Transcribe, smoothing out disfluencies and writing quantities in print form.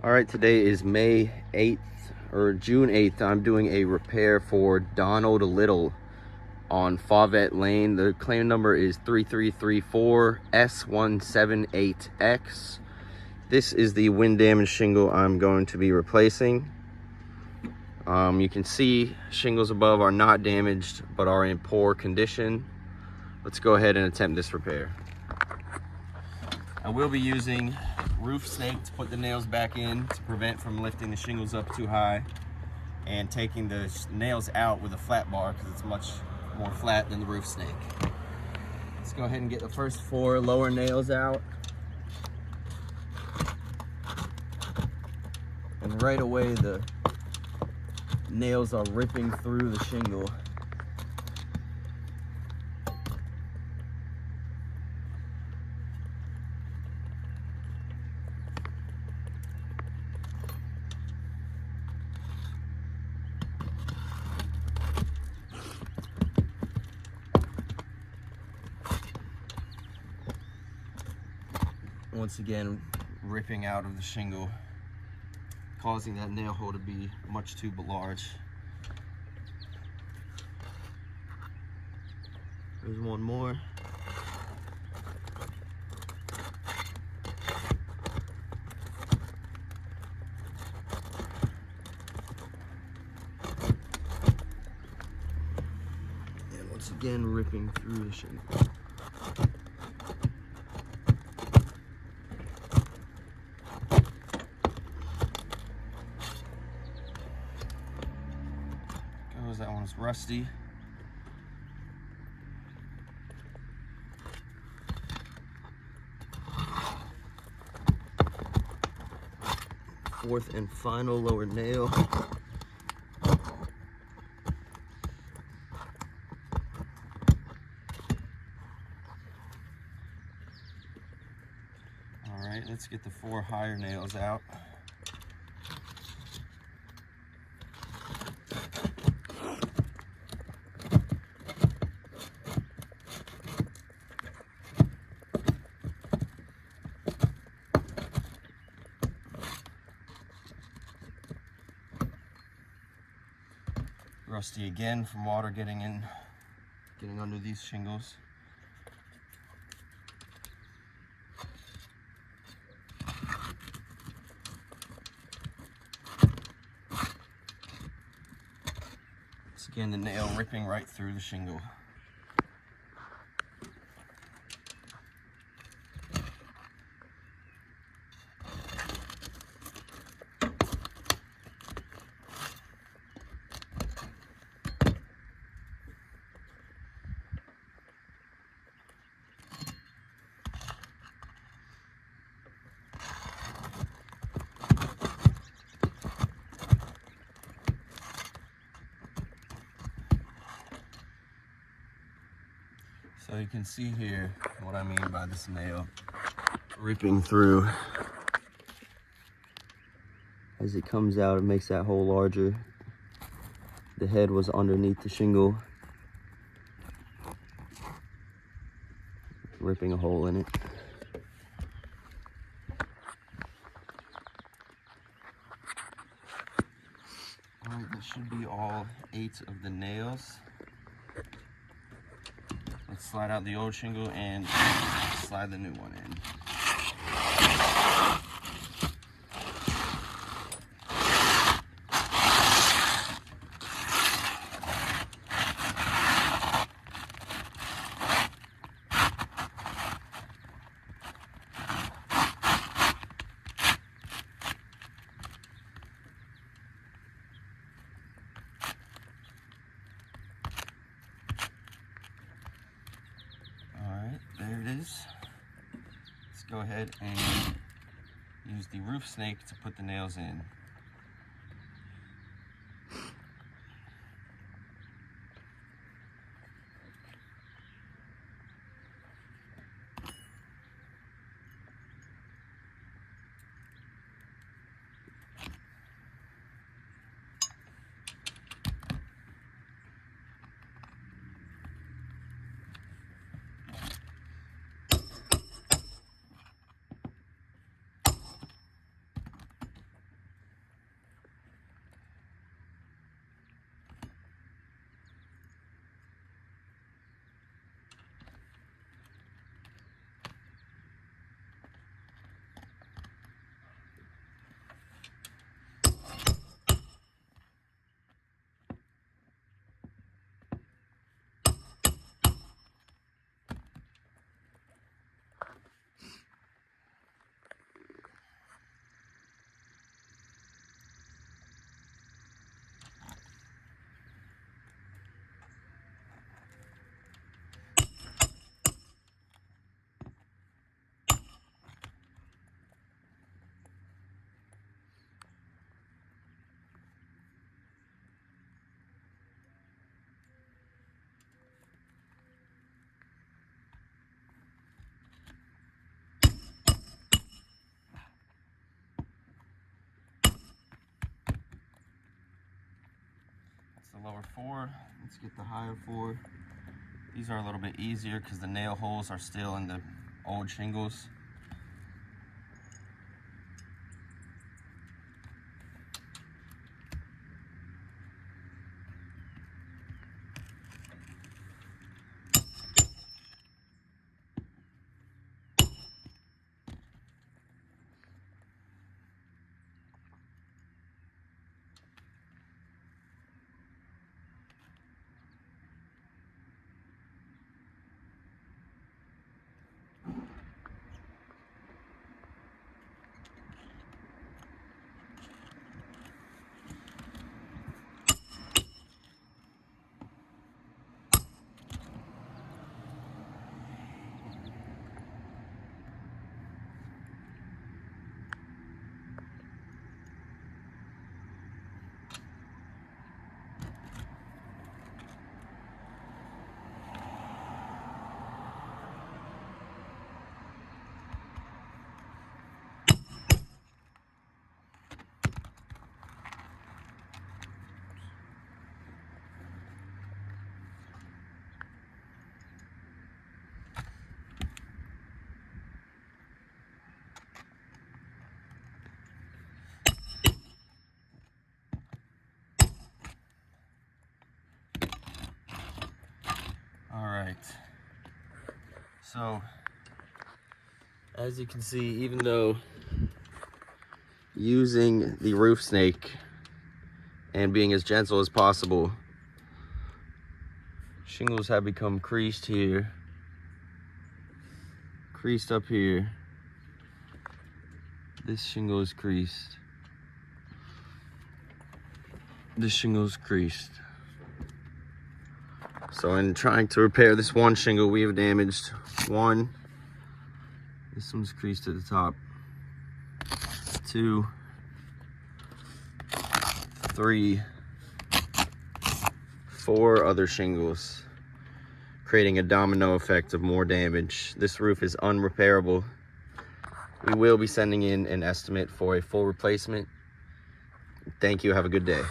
All right, today is May 8th or June 8th. I'm doing a repair for Donald Little on Fauvet Lane. The claim number is 3334S178X. This is the wind damage shingle I'm going to be replacing. You can see shingles above are not damaged but are in poor condition. Let's go ahead and attempt this repair. I will be using roof snake to put the nails back in to prevent from lifting the shingles up too high, and taking the nails out with a flat bar because it's much more flat than the roof snake. Let's go ahead and get the first 4 lower nails out. And right away the nails are ripping through the shingle. Once again, ripping out of the shingle, causing that nail hole to be much too large. There's one more. And once again, ripping through the shingle. That one's rusty. Fourth and final lower nail. All right, let's get the 4 higher nails out. Rusty again from water getting under these shingles. Once again, the nail ripping right through the shingle. So you can see here what I mean by this nail ripping through. As it comes out, it makes that hole larger. The head was underneath the shingle, ripping a hole in it. All right, that should be all 8 of the nails. Let's slide out the old shingle and slide the new one in. There it is. Let's go ahead and use the roof snake to put the nails in. the lower 4. Let's get the higher 4. These are a little bit easier because the nail holes are still in the old shingles. Alright, so as you can see, even though using the roof snake and being as gentle as possible, shingles have become creased here, creased up here. This shingle is creased. This shingle is creased. So in trying to repair this one shingle, we have damaged one. This one's creased at the top. 2, 3, 4 other shingles, creating a domino effect of more damage. This roof is unrepairable. We will be sending in an estimate for a full replacement. Thank you. Have a good day.